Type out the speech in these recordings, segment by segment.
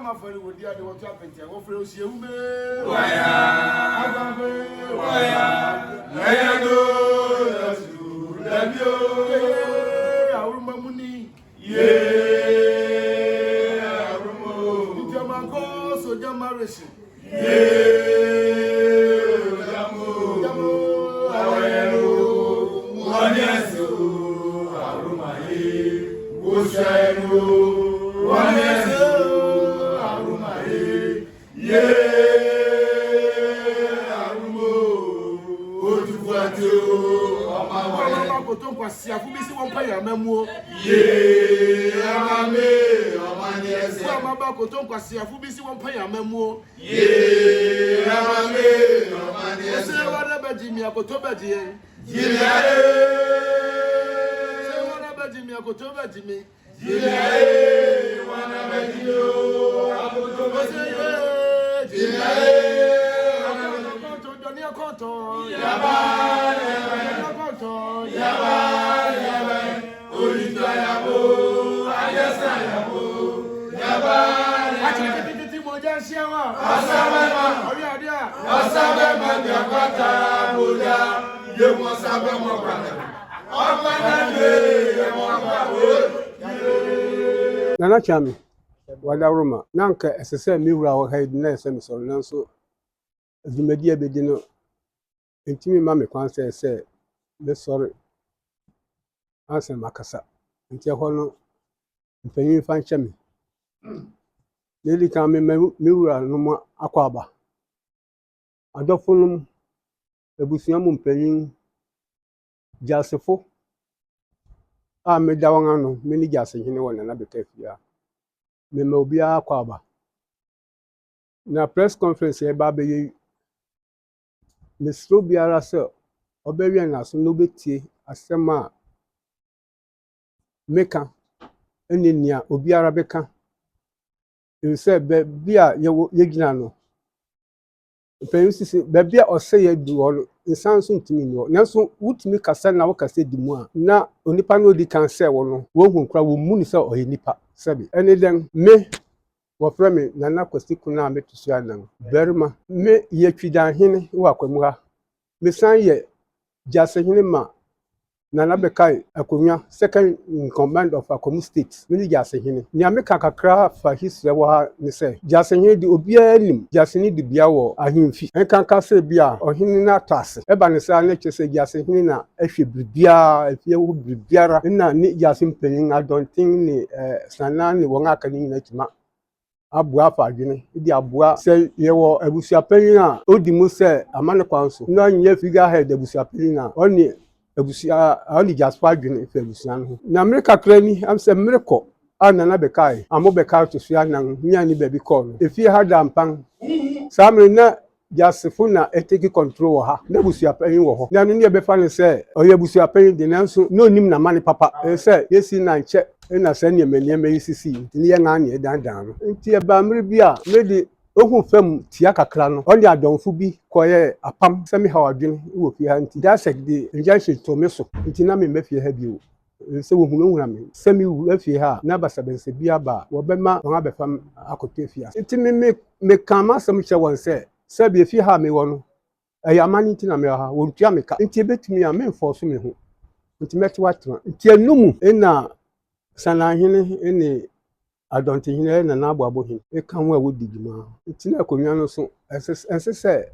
my friend would be the water and tell of you. Waya, Layado, Labio, Arumamuni, ye, Jamago, so Jamarishin, ye, Jamu, Awayano, Wanyasu, Arumaye, Ushainu, Wanyasu, Arumaye, ye, Arumo, Otufuatu, se a fubisi won pa ya mamuo ye amame amani ese ma ba ko ton kwase a fubisi won pa ya mamuo ye amame amani ese se wa na baji mi akoto baji ye se wa na baji mi akoto baji mi ye wa na baji o akoto baji ye konto yaba Olita yabo, ayesa yabo, yaba. Ati mo je sewa. Asabema, Ori adia. Asabema diakwata boja, ye mo sabema kwata. Ọgbana ye mo kwawo. Nana Chami, Wadaruma, Nanka, as I said, Mura or Head Ness and so Nanso, as you may dear Bedino, intimate mammy can't say, let's sorry. Answer Macassa, until Hono, Penny Fan Chami. Lady Kami Mura no more Aquaba. Adophonum, Abusuapanyin Penny Jasefo. I made Dawano, many jas in one another Tefia. Memobia Aquaba. Na press conference here, Baby Miss Rubiara, sir, Oberian as no betty as Sama Meka, and in ya Obiara Beka. You said, Bia, Yaginano. Bebia or say you do all in Samson to me. Nelson would make a son now can say the more. Now, only pano di can say one who cry with Munisa or Nipa, Sabi. And then me. Waframe nana kwasi kuna metu siana berma me ye twida hene wa kwamura me san ye jase hene ma nana Bekai Akwamu second in command of Akwamu state me jase hene ni ameka kakra fa history wa ne se jase hene di obia nim jase ni di bia wo ahemfi enkanka se bia ohene na atase eba ne sa na kyese jase hene na ahwe bibia afie wo bibiara na ni jase mpanyin adontin ni sana ni won aka ni na tima Abusuapanyin di abua se yewo Abusuapanyin a odi mu se amane kwanso na nye figurehead Abusuapanyin a oni oni jaspa dwene fe abusua no na America krani am se miracle anana Bekai amo Bekai to so anan nya ni baby call efie hada mpan samre na jasefo na eteki control ha na Abusuapanyin wo ho na no ne be fa ne se oye Abusuapanyin de nanso no nim na mane papa se yesi na nche na sanya menema yisisi ni ye nga ne dandan no nti e ba mre bi a mede ohun fam tia kakra no onde adonfo bi koye apam semi ha wadwene wo fi ha nti da sek de injection to me so nti na me mafie ha bi o se wo hunu me semi wu afie ha na basabense bi aba wo bema won abefam akote fia nti me kama sam che won se bi fie ha me wo no ayamani nti na me ha wo ntua me ka nti betumi a me enforce me ho nti meto atra nti anumu na sana hene ene adonte hene na abo hene e kan wa wodi djuma ntina akonwa no so ense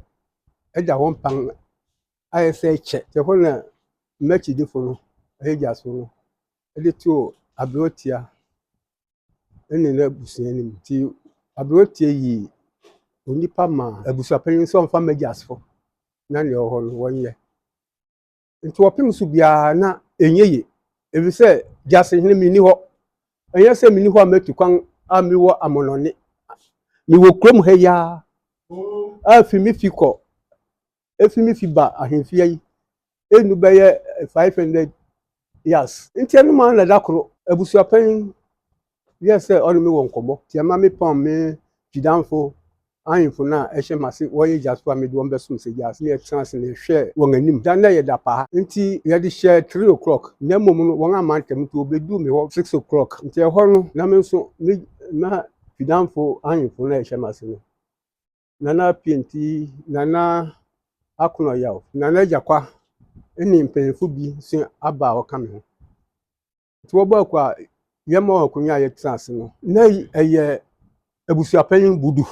eja won pan ayese che te ho na mechi difo no eja so no ede to Abrewatia ene na busia nim ti Abrewatia yi onipa ma Abusuapanyin so mfa majasfo na ne ho no wonye nti wopim so bia na enyeye ebi se jase hene mi ni ho enya se mi ni ho ametu kwan amiwo amonone mi wo krom ha ya afi mi fiko efi mi fiba ahemfia yi enu beye 500 years nti enu ma na dakoro Abusuapanyin yes onu mi wo nkomo ti ama mi pon mi jidanfo ahemfo na ehye mase wo ye jaspa mi do mbesum se jas ne chance ne hwe won anim dan na ye dapa nti ye de share 3 o'clock na mom no won amantem to obedu mi ho 6 o'clock nti ho no na me nso ma fidanfo ahemfo na ɛhyɛ mase no nana pienti nana akono yaw nana jakwa ɛne mpanyinfo bi so aba a wɔka me ho nti wɔbɔ akɔ a yɛma akonya a yɛtena ase no na ɛyɛ Abusuapanyin Budu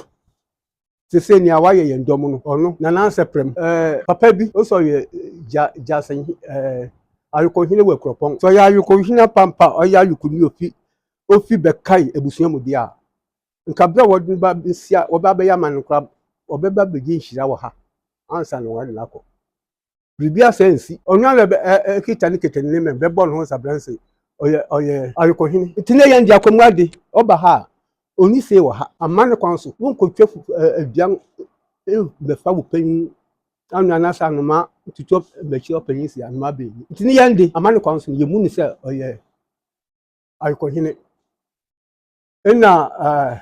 sese ni awa yɛ ndɔm no ɔno nana ansɛprɛm papa bi o sɔ yɛ jasen ayukohine wɔ kuropɔn so yɛ ayukohine pampa ɔyɛ ayukuni ofi Bekai ebusua mu dia nkabra wɔde ba besia wɔba bɛyɛ amankra ɔbɛba bɛgye nhyira wɔ ha ansa no wɔde nakɔ bibia sensi ɔnwa lɛ kita ne mem bɛbɔ no ho sabranse ɔyɛ ayukohine tine yɛ ndi akwamu ade ɔba ha oni se wɔ ha amane kwan so wɔn kɔtwa aduan bɛfa wo panyin anu anasa anoma tutu bɛkyi ɔpanyin si anoma bɛ yi tine yɛ ndi amane kwan so yɛ mu ni sɛ ɔyɛ ayukohine ɛna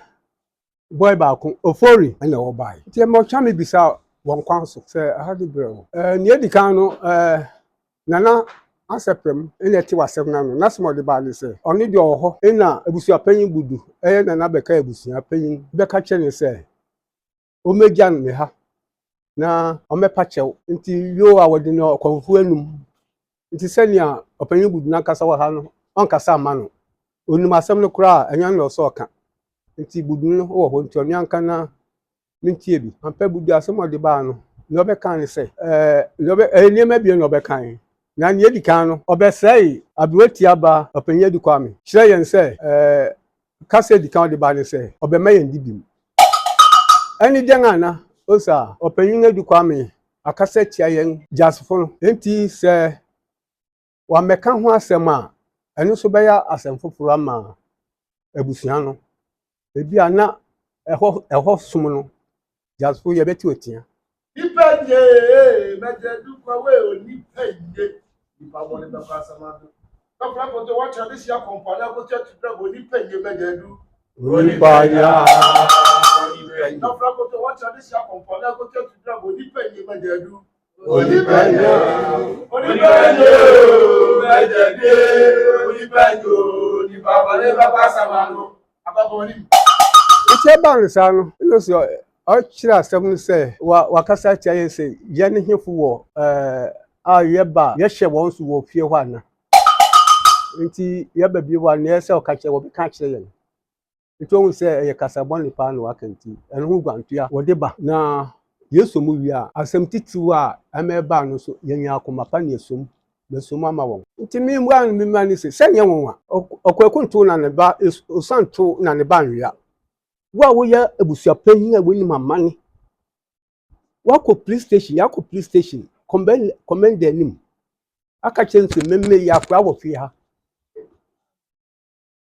boy baako ofori ɛna wɔbae nti ɛma ɔtwa me bisa wɔn kwan so sɛ ahade brɛ wo nea di kan no nana asɛprɛm ɛna ɛte wasɛm na no na sɛ ɔde baa ne sɛ ɔne deɛ ɔwɔ hɔ ɛna Abusuapanyin Budu ɛyɛ nana bɛka abusuapanyin bɛka kyerɛ ne sɛ ɔmɛgya ne ha na ɔmɛpa kyɛw nti yo a wɔde no ɔkɔmfo anum nti sɛnea ɔpanyin Budu nankasa wɔ ha no ɔnkasa ama no onim asɛm no koraa ɛnya no ɔsɔ ɔka nti Budu no wɔ hɔ nti ɔne anka na mentie bi ampa Budu asɛm ɔde baa no na ɔbɛka ne sɛ nneɛma bi na ɔbɛka na ne edi kan no ɔbɛsɛe Abrewatia ba ɔpanyin adi kwame kyerɛ yɛn sɛ kasa edi kan ɔde baa ne sɛ ɔbɛma yɛn di bim ɛne dɛn ana osa ɔpanyin adi kwame akasa tia yɛn jasfo no nti sɛ wamɛka ho asɛm a ɛno so bɛyɛ asɛm foforo ama abusua no ebi ana ɛhɔ som no jasfo yɛbɛte otia nipa nye mɛjɛ dukwa we onipa nye nipa wɔne bɛkɔ asɛm ado dɔkura koto wɔkyɛ de hyia kɔmpa na koto atudura bɔ nipa nye mɛjɛ du onipa ya dɔkura koto wɔkyɛ de hyia kɔmpa na koto atudura bɔ nipa nye mɛjɛ du onipa nye mɛjɛ de onipa nye nipa wɔne bɛkɔ asɛm ado ababɔ ni nti ɛba ne saa no ɛno so ɔkyerɛ asɛm no sɛ wakasa tia yɛn sɛ yɛne hefo wɔ a yɛba yɛhyɛ wɔn so wɔ fie hɔ ana nti yɛba bi wɔ ana yɛsɛ ɔka kyerɛ wɔbɛka kyerɛ yɛn nti ɔhu sɛ ɛyɛ kasabɔ ne paa na waka nti ɛno ho guantoa wɔde ba na yɛsɔ mu wie a asɛm titiw a ɛmɛba no so yɛnya akoma pa ne yɛsɔm ama wɔn nti memmua no memmua ne sɛ sɛnyɛ wɔn a ɔkwakunto na ne ba osanto na ne ba nwea wa woyɛ Abusuapanyin a wonim amane wakɔ police station commander nim aka kyerɛ nso memme yɛ akora wɔ fie ha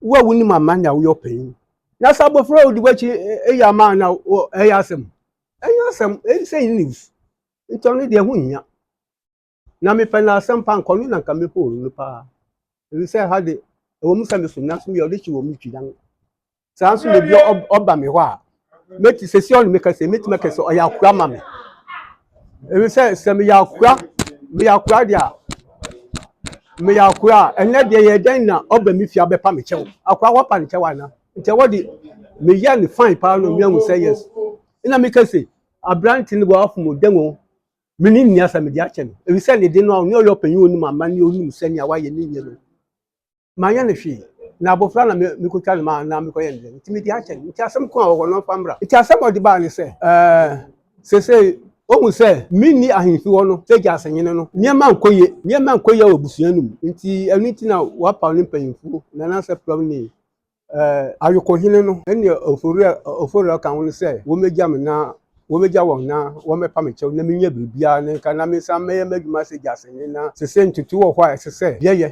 wa wonim amane a woyɛ ɔpanyin na sɛ abɔfra odi wakyi ɛyɛ ama na ɛyɛ asɛm ɛsɛ news nti ɔno deɛ ho nya na mepɛ na asɛm pa nkɔno na nka mepɛ ɔno paa ebi sɛ ha de ɛwɔ mu sɛ mesom na so mi ɔde kyi wɔ mu twidan saa nso lebi ɔba me hɔ a meti sesi ɔno meka sɛ meti meka sɛ ɔyɛ akora ma me ebi sɛ meyɛ akora deɛ a meyɛ akora ɛnɛ deɛ yɛ dɛn na ɔba me fie abɛpa me kyɛw akora wɔpa ne kyɛw ana nti wɔde meyɛ ne fine paa no miahu sɛ yes ɛna meka sɛ aberante no wɔafo mu dɛn o mene nnia sɛ mede akyɛ no ebi sɛ ne de no a ɔne ɔyɛ ɔpanyin onim amane onim sɛnea wayɛ ne nyɛ no manyɛ ne hwee na abofra na mekotwa ne ma na mekoyɛ ne nti medi akyɛ nti asɛm ko a wɔwɔ no famra nti asɛm ɔde baa ne sɛ sese ohu sɛ minni ahemfi wɔ no sɛ gya asɛnyene no nneɛma nkɔyɛ wɔ abusua no mu nti ɛno nti na wapa ne mpanyimfoɔ na nansɛ pram ne ayukohene no ɛne ofori ɔka ho no sɛ wɔmɛgya me na wɔmɛgya wɔn na wɔmɛpa me kyɛw na menyɛ biribiara ne nka na mensa mɛyɛ m'adwuma sɛ gya asɛnyene na sese ntutu wɔ hɔ a ɛsɛ sɛ yɛyɛ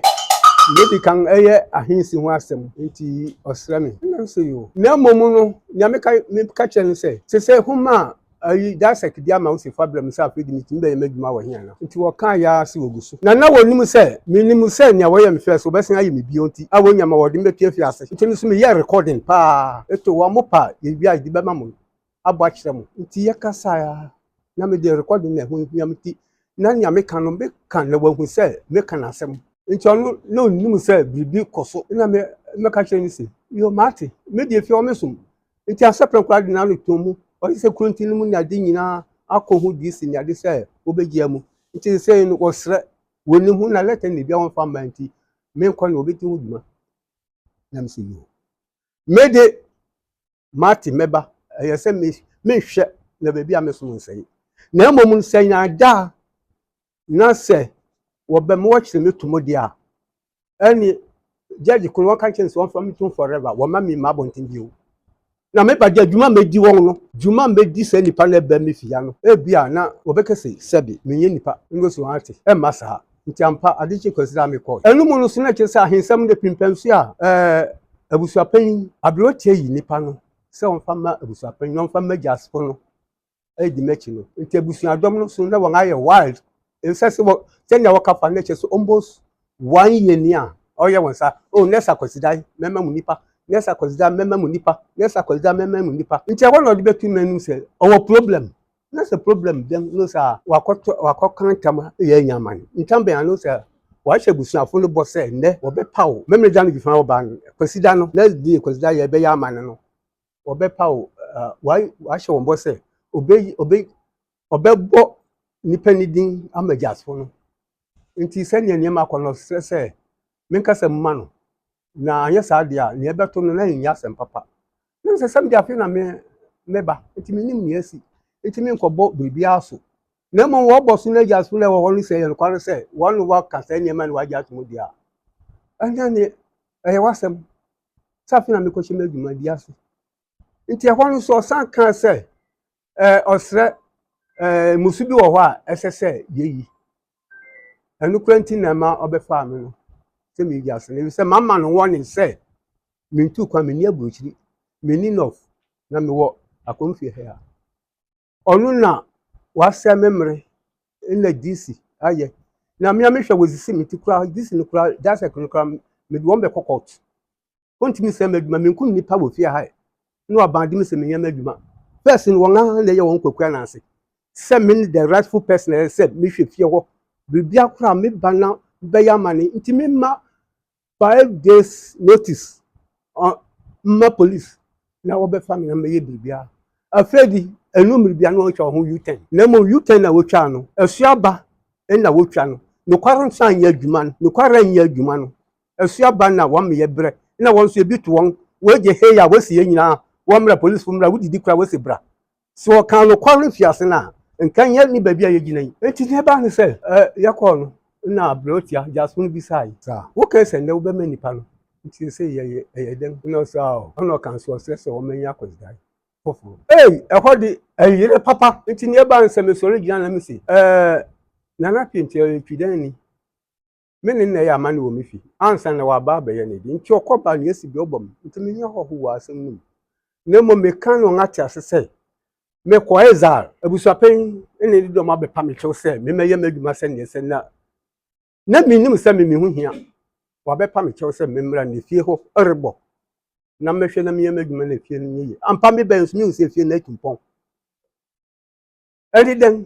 maybe kan ɛyɛ ahensi ho asɛm nti ɔsrɛ me na sɛ yo na mmom no nea meka kyerɛ no sɛ homa ayi dasek di ama wo se fabrɛ me sɛ afei de metumi bɛyɛ m'adwuma wɔ hia no nti wɔka yɛ ase wɔgu so na wɔnim sɛ menim sɛ nea wɔyɛ me fɛ so wɔbɛsen ayɛ me bio nti a wɔnyama wɔde mbɛtua fi ase nti no so meyɛ recording paa ɛto wɔ mo pa yɛbi a de bɛma mo abɔ akyerɛ mo nti yɛkasa na mede recording na ɛho hia me ti na nea meka no meka na wahu sɛ meka na asɛm nti ɔno na onim sɛ biribi kɔ so na mɛka kyerɛ no sɛ yo mate medie fie ɔmesom nti asepre kwa de na no tomu o se kronti no mu na de nyina akɔhu di si na de sɛ obegia mu nti sɛ no wɔsrɛ woni hu na leta ne bia won fa manti me nkɔ na obeti hu duma na mse yo mede mati meba ɛyɛ sɛ me hwɛ na baabi a me so nsɛe na mmom nsɛe na da na sɛ wɔbɛm wɔkyerɛ me tomo dia ɛne judge kun wɔn ka kyɛn sɛ wɔn fa me tum forever wɔn ma me ma bonten bio na me bagya dwuma medi wɔn no dwuma medi sɛ nipa na ba me fia no ebia na wɔbɛkɛsɛ sɛbi menye nipa ngoso ate ɛmma saa nti ampa adekye kwasira me kɔ ɛno mu no so na kyerɛ sɛ ahensɛm de pimpamsu a abusuapanyin Abrewatia yi nipa no sɛ wɔn fa ma abusuapanyin wɔn fa ma jaspo no ɛdi mɛkyi no nti abusuadɔm no so na wɔn ayɛ wild nsɛ sɛ wɔ sɛnea wɔka fa na kyerɛ sɛ almost 1 year ni a ɔyɛ wɔn sa o nɛsa kwasida mɛma mu nipa nɛsa kwasida mɛma mu nipa nɛsa kwasida mɛma mu nipa nti ɛwɔ na ɔde bɛtu mɛnum sɛ ɔwɔ problem nɛsa problem dem no sɛ wakɔkan tam yɛ nyamane ntam bɛn ano sɛ wahyɛ busuafo no bɔ sɛ nnɛ wɔbɛpa wo mɛmɛgya no bifa wɔba no kwasida no na di kwasida yɛ bɛyɛ amane no wɔbɛpa wo wahyɛ wɔn bɔ sɛ ɔbɛbɔ nipa ni din amagyasfo no nti sɛnea nneɛma akɔ no sɛ menkasa mma no na anyɛ saa deɛ a nea ɛbɛto no na nyɛ asɛm papa na sɛ sɛm de afei na meba nti menim nea asi nti menkɔbɔ biribiara so na mmom wɔbɔ so no agyasfo no ɛwɔ hɔ no sɛ yɛ nokware sɛ wɔn no wɔka saa nneɛma no wagye ato mu deɛ a ɛnyɛ ne ɛyɛ wasɛm sɛ afei na mekɔhyɛ m adwuma di ase nti ɛhɔ no so ɔsan kaa sɛ ɔsrɛ musu bi wɔ hɔ a ɛsɛ sɛ yɛyi ɛno kora nti na ma ɔbɛfaa me no sɛ meyɛ ase na sɛ mama no wɔ ne sɛ mentu kwa menni aburokyiri menni nɔf na mewɔ akɔmfie ha a ɔno na wasɛ me mmere na DC ayɛ na mea mehwɛ wɔsisi me ti kora DC no kora dasɛk no kora mede wɔn bɛkɔ court ɔntumi sɛ m'adwuma menkum nnipa wɔ fie ha na ɔbande me sɛ menyɛ m'adwuma first no wɔn a na ɛyɛ wɔn kwakua na ase sɛ me the rightful person sɛ mehwɛ fie hɔ biribi akora me ba na bɛyɛ amane nti me ma 5 days notice ma police na wɔbɛfa me na mɛyɛ biribiara afei di ɛnum biribiara na wɔtwa ho U10 na mo U10 na wɔtwa no asuaba na wɔtwa no nokware nso anyɛ adwuma no nokware anyɛ adwuma no asuaba na wɔn meyɛ brɛ na wɔn nso ebi to wɔn wɔgye hey a wɔsi yɛ nyinaa wɔn mra police fo mra wodidi kora wɔsi bra so ɔka nokware fiase na nka nyɛ ni baabi a yɛgyina yi enti ne ba ne sɛ yɛkɔɔ no na Abrewatia jaspo no bi sai saa woka sɛ ndɛ wobɛma nipa no nti sɛ yɛ dɛm na so ɔno ɔka nso ɔsɛ sɛ wɔmanya akɔsida foforo ɛhɔ de ayire papa nti ne ba nsɛ me sɔre gyina na me si nana pinti twidan ni me ne na yɛ amane wɔ me fi ansa na waba abɛyɛ ne di nti ɔkɔba ne esi bi ɔbɔ me nti me nyɛ hɔ ho wɔ asɛm no na mo me kan no ngate ase sɛ me kɔ ezar abusuapanyin ne di dɔm abɛpa me kyɛw sɛ me mɛyɛ m'adwuma sɛ ne sɛ na menim sɛ me hu hia wabɛpa me kyɛw sɛ me mmra ne fie hɔ ɛrebɔ na mɛhwɛ na meyɛ m'adwuma na fie no nyɛ ampa me bɛn so me hu sɛ fie na atumpɔn ɛde dɛn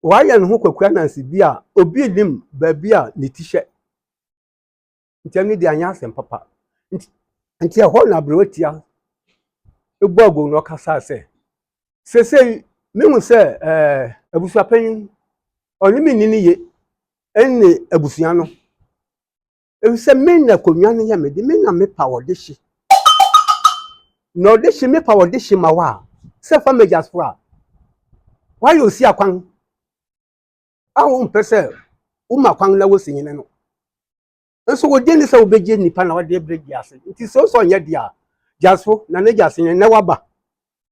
wayɛ ne ho kwakua nansi bi a obi nim baabi a ne ti hyɛ nti ɛno de anyɛ asɛm papa nti ɛhɔ na Abrewatia ebu ago no kasa sɛ mehu sɛ abusuapanyin ɔne me nini ye ɛne abusua no sɛ me na konwa no yɛ me de me na me pa wɔde hye na ɔde hye me pa wɔde hye ma wa sɛ fa magyasfo a wayɛ osi akwan a wo mpɛ sɛ woma kwan na wosi nyene no nso wɔde ne sɛ wobɛgye nipa na wɔde brɛgye ase nti sɛ ɔsɔ nyɛ de a jasfo na ne jase nyene na waba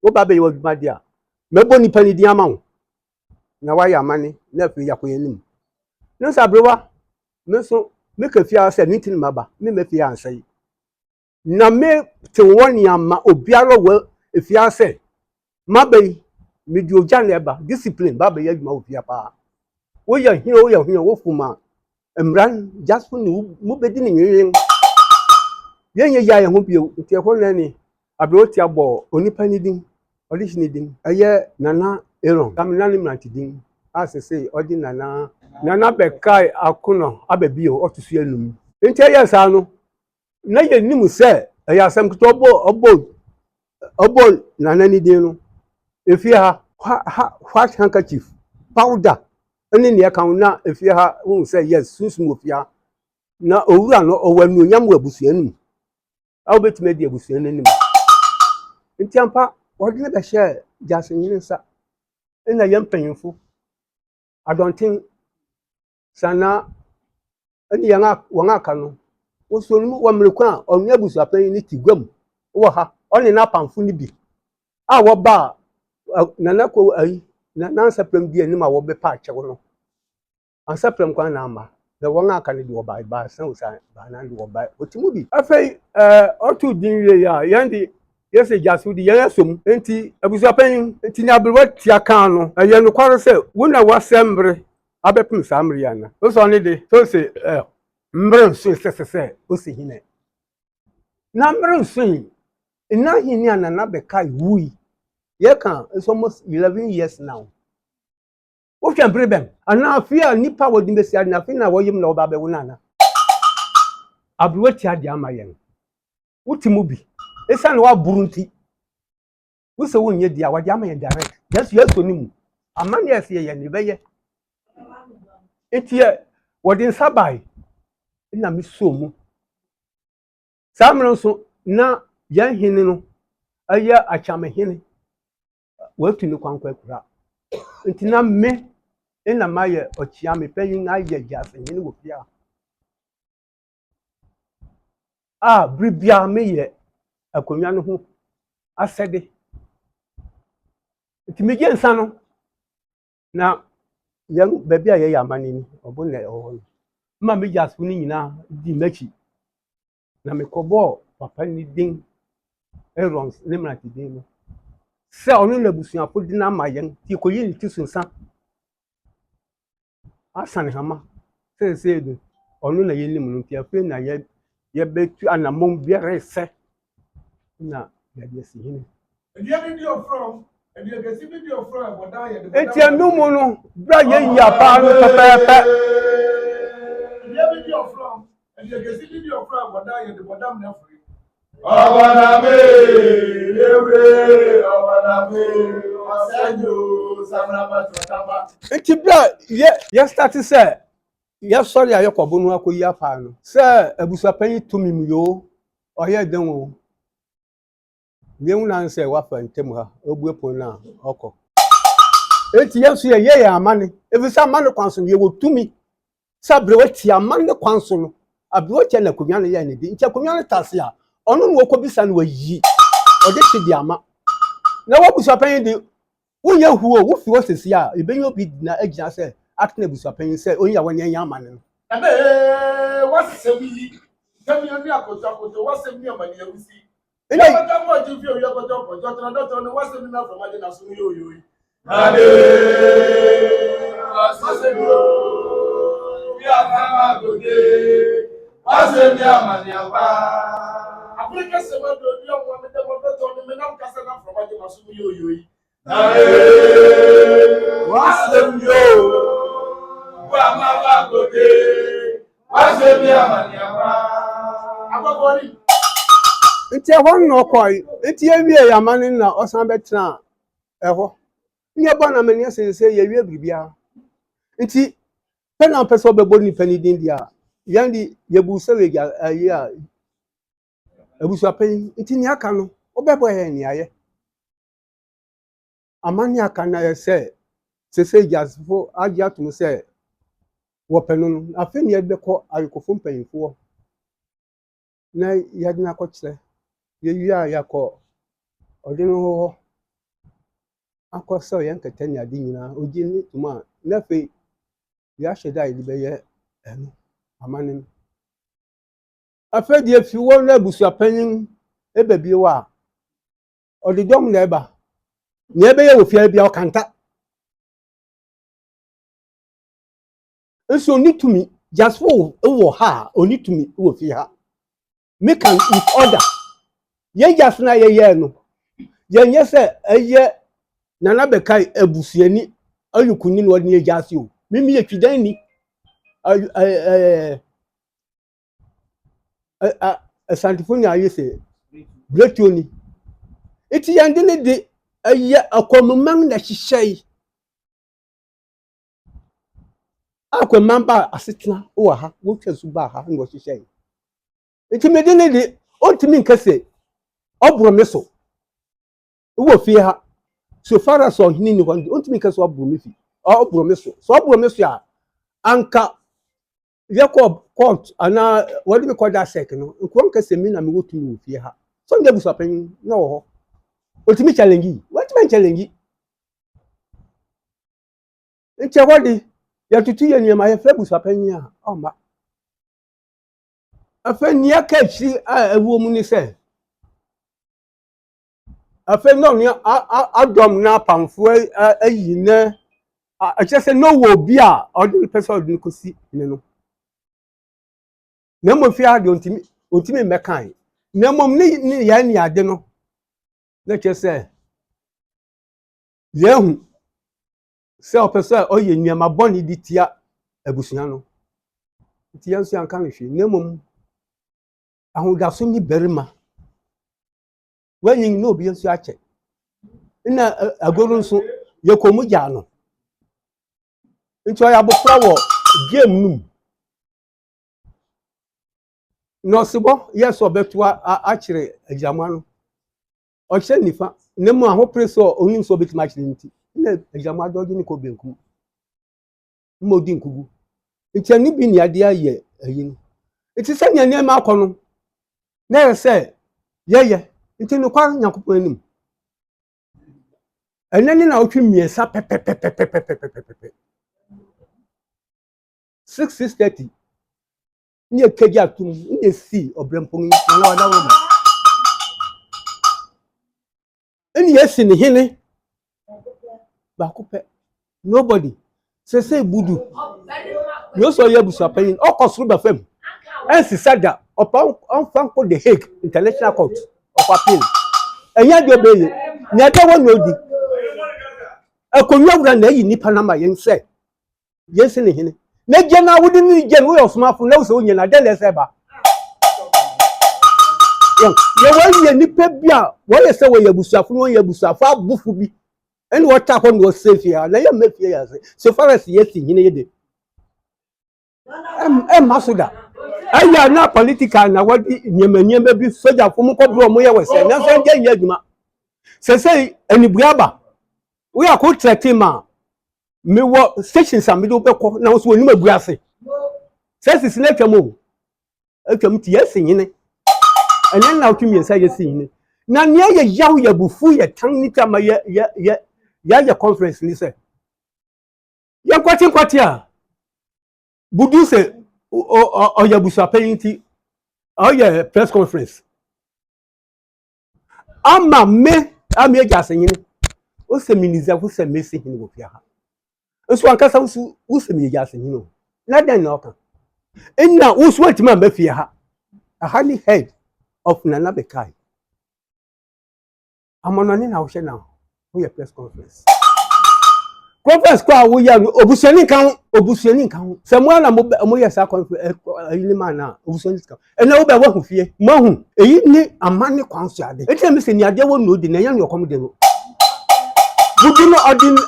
woba bɛyɛ wadwuma de a mɛbɔ nipa ne di ama wo na wayɛ amane na afei yakɔyɛ nim no sɛ Abrewa me so me ka fia sɛ ne tin maba me mafia ansɛe na me te wɔne ama obiara wɔ efia sɛ mabai me di ogya na ɛba discipline ba bɛyɛ adwuma ofia pa woyɛ hia wo fuma emran jaspo ne mu bedi ne nwenwen yɛnyɛ yɛ ho bio nti ɛhɔ na ni Abrewatia bɔ onipa ne din ɔde ne din ɛyɛ nana Aaron kamina ne mranti din asese ɔde nana Bekai akono ababio ɔtusu enum nti ɛyɛ saa no na yɛ nim sɛ ɛyɛ asɛm ketewa ɔbɔ nana ne din no efie ha white handkerchief powder ɛne nea ka na efie ha wo sɛ yes sunsun ofia na owura no ɔwɔ anuonyam wɔ abusua no mu a wobɛtumi di abusua no anim nti ampa wɔde ne bɛhyɛ gyasenyini nsa ɛna yɛ mpanyinfo adɔnten sana ɛne yɛn wɔn aka no wosuo no mu wɔ mmiriko a ɔno abusuapanyin ne ti guam wɔ ha ɔne n'apamfo no bi a wɔba nana kɔ ayi na nansapɛm bi anim a wɔbɛpa akyɛw no ansapɛm kwan na ama na wɔn aka no de wɔba ba san osan ba na de wɔba otimu bi afei ɔto din wie ya yɛn de yɛsɛ gyaso de yɛn asom nti abusuapanyin nti ne Abrewatia kan no ɛyɛ nokware sɛ wo na wasɛm mmere abɛpem saa mmere yana wosɔ ne de so sɛ mmere nso sɛsɛsɛ osi hine na mmere nso na hini anana Bekai wui yɛka it's almost 11 years now wohwɛ mpere bɛn ana afia nipa wɔ de besi na afia na wɔyim na wɔba bɛwo nana Abrewatia de ama yɛn wotimu bi esa na waburu nti wosɛ wonyɛ dia wɔde ama yɛn direct yesu ni mu amane yɛsɛ yɛn ne bɛyɛ etie wɔde nsa bai na me so mu saa mmere nso na yɛn hene no ɛyɛ akyamehene watu ne kwankwa akura nti na me na mayɛ ɔkyia me panyin ayɛ gyasenyini wɔ fia bribia meyɛ akonwa no ho asɛde nti megye nsa no na yɛn baabi a yɛyɛ amane ni ɔbo na ɛwɔ no ma me gyasefo no nyinaa di m'akyi na mekɔbɔɔ papa ne din Erons ne mmerante din no sɛ ɔno na abusuafo de no ama yɛn nti kɔyi ne ti so nsa asane hama sɛ do ɔno na yɛnim no nti afei na yɛbɛtu anammɔn biara sɛ na yɛde asi hene eti anumu no bra yɛyi apaa no pɛpɛɛpɛ eti bra yɛ start sɛ yɛsɔre a yɛkɔbo no akɔyi apaa no sɛ abusuapanyin tumi mu yoo ɔyɛ den o yɛn sɛ wafa ntɛm ha obue pon na ɔkɔ eti yɛnso yɛ amane efisɛ amane kwan so yɛwɔ tumi sɛ Abrewatia amane kwan so no Abrewatia na konwa no yɛ ne di nti konwa no tase a ɔno no wɔkɔ bisa no wayi ɔde ti di ama na wabusuapanyin de wonyɛ huo wo fi wɔsesi a ebenyo bi na agyina sɛ akna abusuapanyin sɛ onya wɔn yɛn amane no wasɛm yi sɛm yɛ ne akotoakoto wasɛm ne amane awusi ina yɛ mo ji fi o yɛ koto po dɔtɔ no wasɛm na from agye na so yo yo wasɛm yo bi afama gode wasɛm ne amane aba Africa sema do ni o me de mo dɔtɔ no me na kasa na from agye na so yo yo wasɛm yo bi afama gode wasɛm ne amane aba ababori nti ɛhɔ no ɔkɔe nti yɛwie amane na ɔsan bɛtena ɛhɔ ne yɛbɔ na mani asɛsɛ yɛwie biribia nti pɛ na mpɛ sɛ ɔbɛbɔ nipa ne din dia yɛn de yɛbu sɛ wɛgya ayi a abusuapanyin nti ne aka no ɔbɛbɔ yɛ ne ayɛ amane aka na yɛ sɛ sɛsɛ gyasefo agye atom sɛ wɔpɛ no no afei ne yɛbɛkɔ ayekɔfo mpanyinfoɔ na yɛde no akɔkyerɛ yɛwie a yɛakɔ ɔde no hɔ akɔ sɛ ɔyɛ nkɛtɛ ne ade nyinaa ogye ne tom a na afei yɛahyɛ dɛ a yɛde bɛyɛ ɛno amane no afei deɛ fi wɔ no abusuapanyin ɛba bio a ɔde dɔm na ɛba nea ɛbɛyɛ wɔ fie bia ɔkanta nso ɔni tumi gyasefo wɔ ha a ɔni tumi wɔ fie ha make an with order ye just na ye no ye se eye nana Bekai abusuani ayukuni no ne jase o mimi ye twidan ni santifoni aye se Bretoni. Iti yandene de Akwamu man na hyehyɛ. Akwamu ba asetena wo ha, wo twasu ba ha ngo hyehyɛ. Iti medene de ontimi nkase obrome so. Wo fie ha. So far as on hini ni hon ontimi nkase obrome fi. Obrome so. So obrome so a anka Jacob court ana what do we call that second no? Nko nkase mi na me wotumi wo fie ha. So nde Abusuapanyin na wo ho. Ultimate challenge. What man challenge? Nche wodi ya tutu ye niam aye Abusuapanyin a o ma. Afa ni aka chi a ewo mu ni se. Afa no ni adom na pamfo ayi na a chese no wo bi a odin person odin kosi ne no. Na mo fi ade ontimi mekan. Na mom ni ya ni ade no. Na chese yehu se opese oye niam aboni di tia abusua no. Tia nso anka hwe na mom ahodaso ni berima wanyin no obi nso ache na agoro nso yekomu gya no nti oya bofra wo game num no sebo yes obeto akire agyama no o hye nifa na mu aho preso oni nso obetima akire nti na agyama dogi ni ko benku mo di nkugu nti ani bi ni ade aye ayin nti sanya ni ma akono na say ye nti no kwa Nyankopon anim enani na otwe miesa pepepepepepepepepe 6:30 ni ekeji atum ni esi obrempon na wada wo eni esi ni hene ba kope nobody say Budu yo so ye Abusuapanyin okosoro ba fam ensi sada opa onfanko the Hague International Court of Appeal enya de obeye ni adawo no di akonwa wura na yi nipa na ma yense yense ni hene na gena wudi ni gen wo osmafo na wo so nyina de na seba ye wo ye nipa bia wo ye se wo ye Abusuafo wo ye Abusuafo abufu bi eni wo ta ko no safe ya na ye mafie ya se so far as ye si hene ye de masoda aya na political na wadi nyemanyema bi soja fo mu ko bro mo ye wese na so nje nya adwuma se enibuaba we akọ threaten ma me wo stations am do be ko na so oni mabu ase se na atwam ti yesi nyine enen na otumi yesa yesi nyine na ne ye yawo ya bufu ye tan ni kama ya conference ni se ya kwati a Budu se o ya Abusuapanyin ti o ya press conference ama me ejase nyine o se miniza fu se mesi hin go fia ha nso ankasa wo se mi ejase nyine o na den na oka enna wo so atima ma fia ha a highly head of Nana Bekai amonone na wo hye na wo ya press conference kwa wo ya obusuani kan se mo na mo ya sa conference ayini ma na obusuani kan ena wo be wa hu fie mo hu eyi ni amane kwan so ade eti me se ni ade wo no di na ya ni okom de no Budu no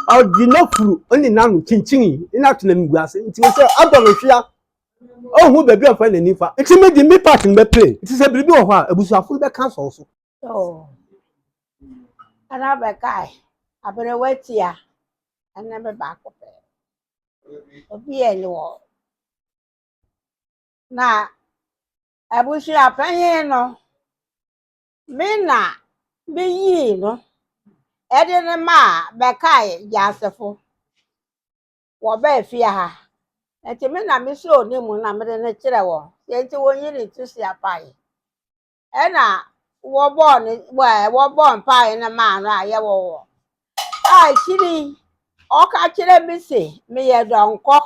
ordinary furu oni nanu chinchin ina tuna mgu ase nti we se adonhwea hu bebi ofa na nifa eti me di me part me play eti se biribi wo ho a Abusuafo be cancel so oh ana Bekai Abrewatia ana me ba ko pe obi eni wo na Abusuapanyin no me na be yi no edene ma Bekai jasefo wo ba fia ha enti me na me so ni mu na me ne kire wo enti wonyi ni tusi apai ena wo bon pai na ma no aye wo a chiri o ka kire mi se me ye donko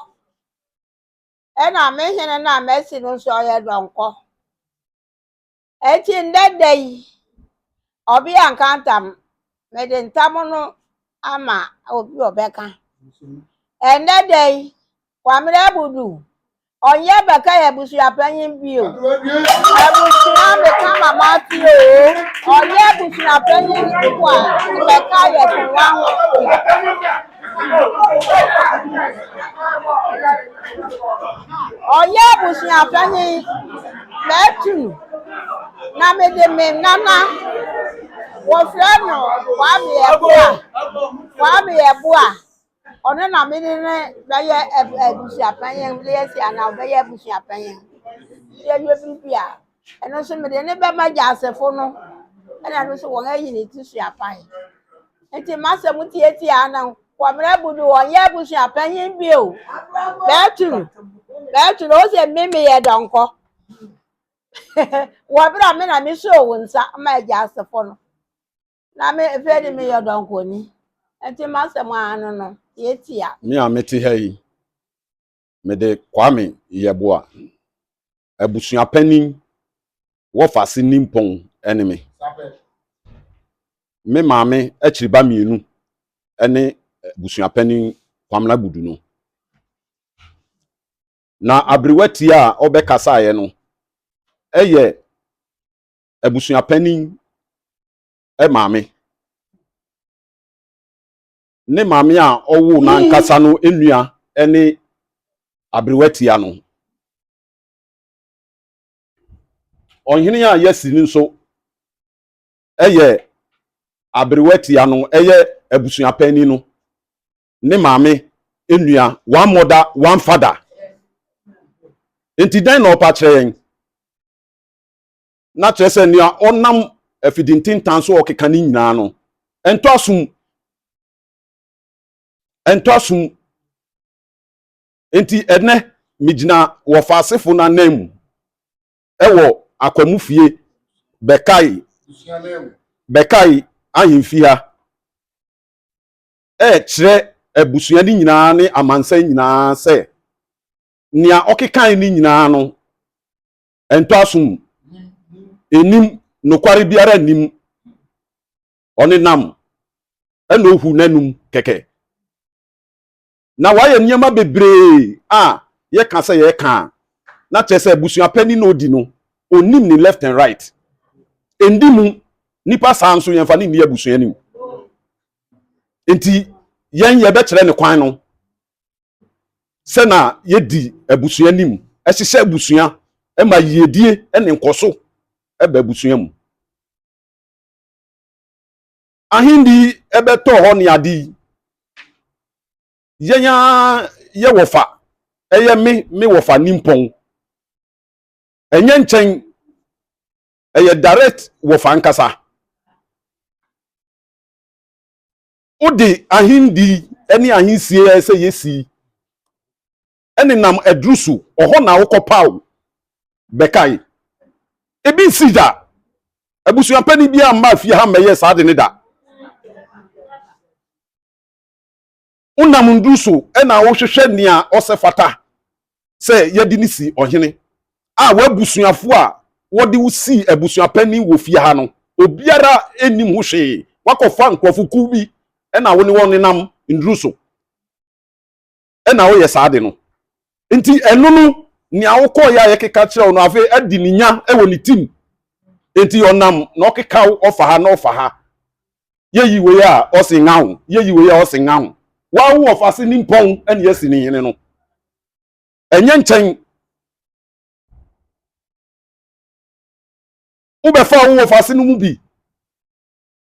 ena me hene na mesi no so ye donko enti ndedai obi ankantam me de ntam no ama obi obeka ndedai kwamre Budu Onye Bekai Abusuapanyin bio. Abusua me kama mati o. Onye Abusuapanyin kwa Bekai Akwamu ho. Onye Abusuapanyin metu na me de me nana wo frɛ no Kwame Yeboa. Ono na me ne bɛyɛ Abusuapanyin le yɛ si ana bɛyɛ Abusuapanyin. Ye bibia eno so me de ne be ma jasefo no ena no so won ayi ne ti suapan enti masem tie ana kwamra budu won ye busuapanyin bi o betu no se meme ye donko wo bra me na me so wonsa ma jasefo no na me fe de me ye donko ni enti masem anu no tie me ameti hai me de Kwame Yeboa Abusuapanyin wo fase nimpon enemy me maame akiriba mienu ene Abusuapanyin Kwamna Budu no na Abrewatia obekasa ye no eye Abusuapanyin maame ne maame a owo na nkasa no enua ene Abrewatia no onhene a yesi ni nso eye Abrewatia no eye Abusuapanyin no ne maame enua one mother one father enti dan na opa kire yen na kire se nua onam afidintintan so okeka ni nyina no entosum enti ene migina wo faasefo na nam ewo Akwamu fie Bekai ahemfi ha kire abusua ni nyina ne amansan nyina se nia okekan ni nyina no entosum enim nokware biara nim onenam eno hu nanum keke na waye nyema bebre ye kan se ye kan na chese Abusuapanyin no di no onim ni left and right endimu nipa sanso yemfa ni ni abusua nim enti yen ye be kire ne kwan no se na ye di abusua nim ehye abusua ma yedie ene nkoso eba abusua mu ahindi ebeto ho ne adi yenya ye wofa eye me wofa nimpon enye nchen eye direct wofa nkasa udi ahindi eni ahinsie ese yesi eni nam edrusu oho na wokopaw Bekai ebi sida Abusuapanyin bia ma fie ha meye sa de ne da unam ndusu ena wo hwehwe nia osefata se yedi ni si ohene wabusuafo a wodi wusi Abusuapanyin wo fie ha no obiara enim ho hwe wakofa nkrofuku bi ena wo ne won nam ndusu ena wo ye sa de no nti enu no nia wo ko ya ye keka kire no afi adi ninya ewo ni tim enti onam na okeka ofa ha na ofa ha yeyi we a osingawo yeyi we a osingawo wa wo ofase nimpon ene yesi ni hene no enye nchen ubefa wo ofase no mu bi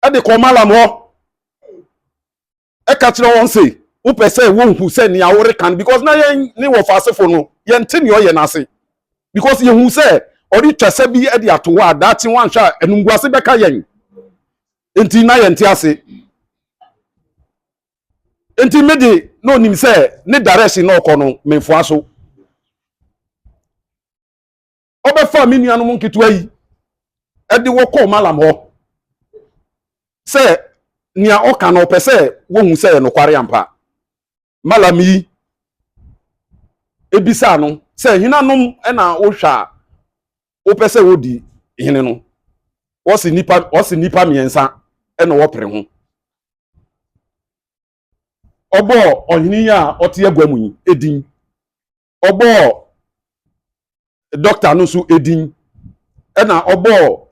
ade ko malam ho ka kire won say upese wo hu say ni awore kan because na yen ni wo ofase fo no yen te ni oye na ase because ye hu say ori twese bi ade ato wa dati wan hwa enunguase beka yen enti na yen te ase enti mede no nim say ne direction no kono menfo aso obefa mi nuanu mu nketo ayi ade wo ko malam ho say nia oka no pese wo hu say no kware ampa malam yi ebisa no say hinanom na wo hwa wo pese wo di hine no wo si nipa miensa na wo pre ho obo ohini ya ote Akwamu yi edin obo doctor no so edin na obo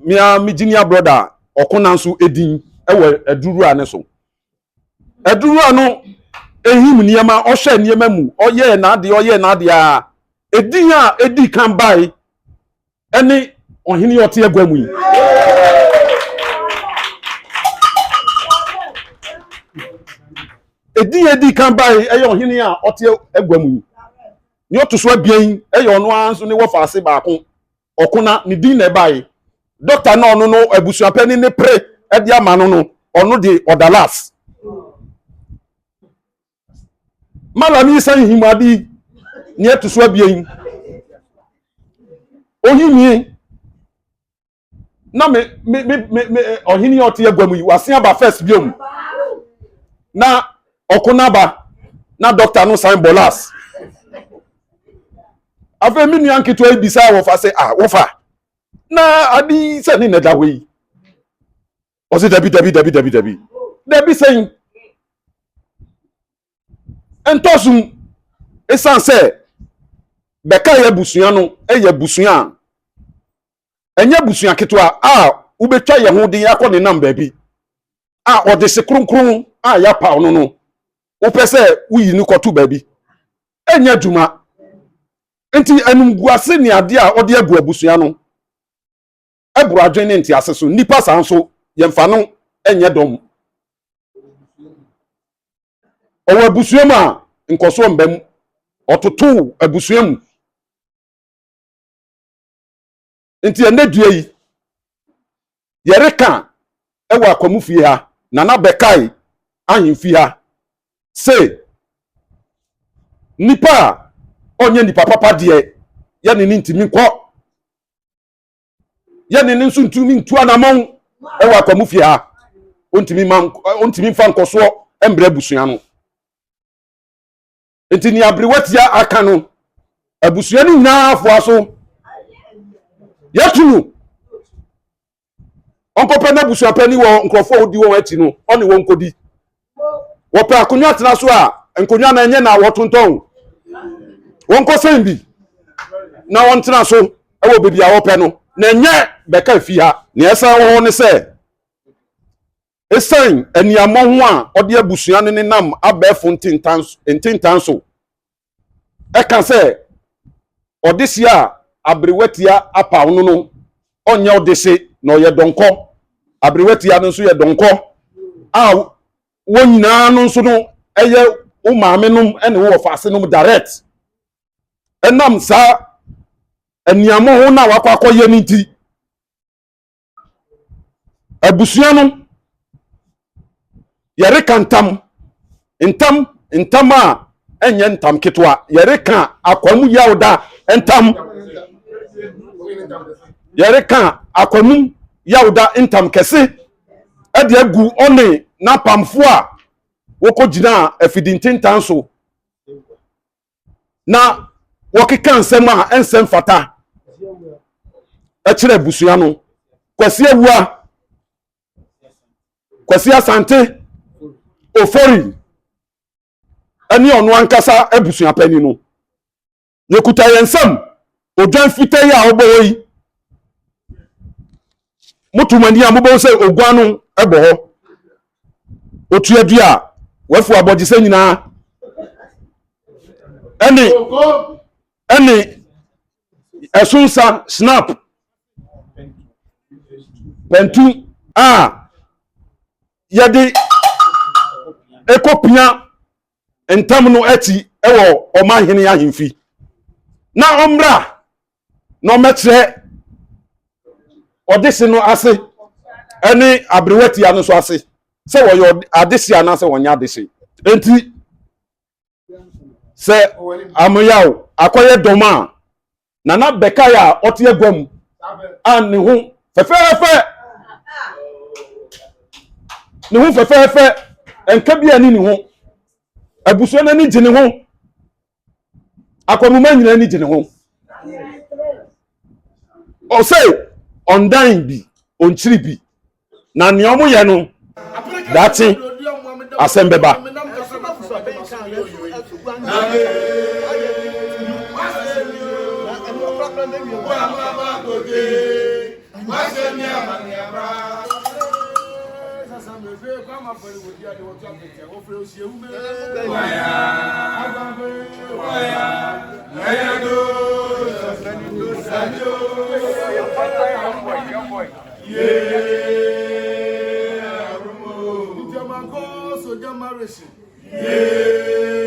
me junior brother okona so edin ewe aduru ane so aduru ano ehim niema ohwe niema mu oye na ade a edin a edi kan bai ene ohini ote agwamu yi edi kan bai eye ohini a ote agwamu yi ni otuso abien eye ono anso ne wo faase baako okuna ni din na bai doctor na ono no abusuapani ne pre edi ama no ono de odalas malami san himadi ni etuso abien ohimi na me ohini ote agwamu yi wase aba first biom na okuna ba na doctor no sign bolas afa mi nuan keto ibisa wo fa say wo fa na adi se ni na da we o se dabi saying entosum esan se Bekai ya busua no eye busua enya busua keto wo betwa ye ho de akọ ne nam baabi o de se kronkron ya pa ono no wo pese wuyi ni kotu baabi enya dwuma enti enumguase ni ade a ode agu abusua no eburu adwen ne nti aseso nipa sanso yemfa no enye dom owo abusua ma nkoso mbam ototo abusua mu enti enedua yi yereka ewa Akwamu fie ha na Bekai ahemfi ha se nipa onye nipa papa de ya ne ntimi nkọ ya ne nso ntumi ntu anamon ewa Akwamu fie ha ontimi fa nkoso embra busua no enti ni Abrewatia aka no abusua ni nyina afo aso yatunu onkope na Abusuapani wo nkrofo odi won ati no oni won kodi wo pa akonwa tena so a nkonwa na enye na wotonton won ko sembi na won tena so ewo bebi a wo pe no na enye Bekai fi ha ne esa wo ne se esan aniamo ho a odi abusua ne nam abefo ntintan so e kan se odisi a Abrewatia apa no no onye odisi na oye donko Abrewatia no so ye donko wonyina no so no eye wo maame nom ene wo faase nom direct enam sa aniamo ho na wakwakoye ni nti abusua no yare kantam ntam a enye ntam ketwa yare kan Akwamu yawda ntam yare kan Akwamu yawda ntam kese ede agu one na pamfo a wokogina afidintintan so na wokeka nsem a ensem fata ekire busua no kwasi awua kwasi asante ofori ani ono ankasa Abusuapani no yekuta yensam odwan fitai a oboyi mutumani a mubo se ogwan no ebo ho otuadua wafu abogise nyina eni esunsa snap pentu yedi ekopia entam no ati ewo omahene ahemfi na omra no metre odisi no ase eni Abrewatia no so ase se wo yo adisi ana se wonya adisi enti se amoyaw akoye doma na Bekai a ote agwam an ho fefefe ne ho fefefe enka bia ni ho abusua na ni gine ho Akwamu manyina ni gine ho o say ondan bi onchiri bi na ne omo ye no dati asembeba Yeah.